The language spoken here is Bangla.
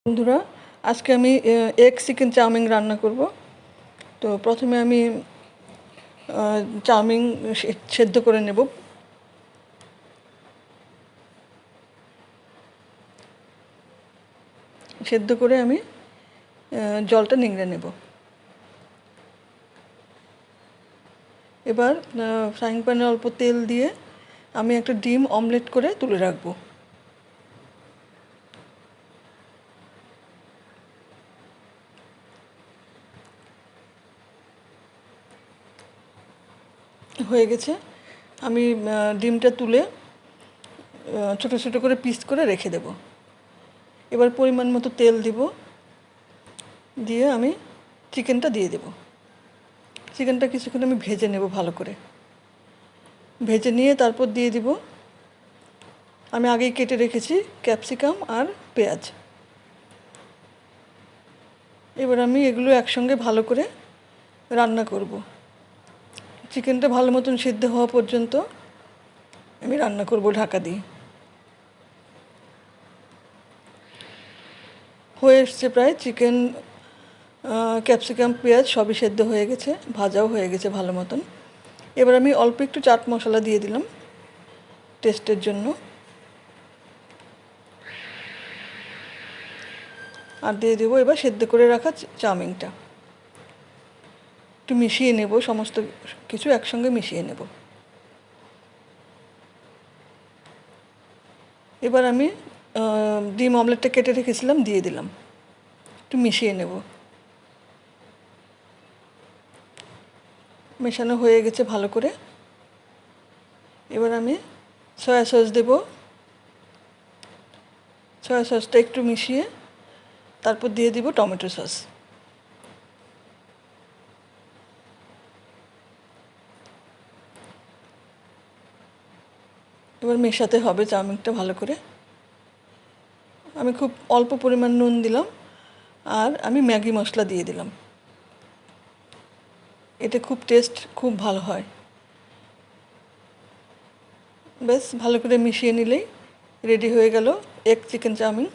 বন্ধুরা, আজকে আমি এগ চিকেন চাউমিন রান্না করব। তো প্রথমে আমি চাউমিন সেদ্ধ করে নেব। সেদ্ধ করে আমি জলটা নিংড়ে নেব। এবার ফ্রাইং প্যানে অল্প তেল দিয়ে আমি একটা ডিম অমলেট করে তুলে রাখবো। হয়ে গেছে। আমি ডিমটা তুলে ছোটো ছোটো করে পিস করে রেখে দেব। এবার পরিমাণ মতো তেল দিব, দিয়ে আমি চিকেনটা দিয়ে দেব। চিকেনটা কিছুক্ষণ আমি ভেজে নেব ভালো করে। ভেজে নিয়ে তারপর দিয়ে দিব আমি আগেই কেটে রেখেছি ক্যাপসিকাম আর পেঁয়াজ। এবার আমি এগুলো একসঙ্গে ভালো করে রান্না করব। চিকেনটা ভালো মতন সিদ্ধ হওয়া পর্যন্ত আমি রান্না করব ঢাকা দিয়ে। হয়ে এসছে প্রায়, চিকেন ক্যাপসিকাম পেঁয়াজ সবই সেদ্ধ হয়ে গেছে, ভাজাও হয়ে গেছে ভালো মতন। এবার আমি অল্প একটু চাট মশলা দিয়ে দিলাম টেস্টের জন্য, আর দিয়ে দেবো এবার সেদ্ধ করে রাখা চাউমিনটা। একটু মিশিয়ে নেব, সমস্ত কিছু একসঙ্গে মিশিয়ে নেব। এবার আমি ডিম অমলেটটা কেটে রেখেছিলাম দিয়ে দিলাম, একটু মিশিয়ে নেব। মেশানো হয়ে গেছে ভালো করে। এবার আমি সয়া সস দেব। সয়া সসটা একটু মিশিয়ে তারপর দিয়ে দিব টমেটো সস। এবার মেশাতে হবে চাউমিনটা ভালো করে। আমি খুব অল্প পরিমাণ নুন দিলাম, আর আমি ম্যাগি মশলা দিয়ে দিলাম। এতে খুব টেস্ট খুব ভালো হয়। বেশ ভালো করে মিশিয়ে নিলেই রেডি হয়ে গেল এগ চিকেন চাউমিন।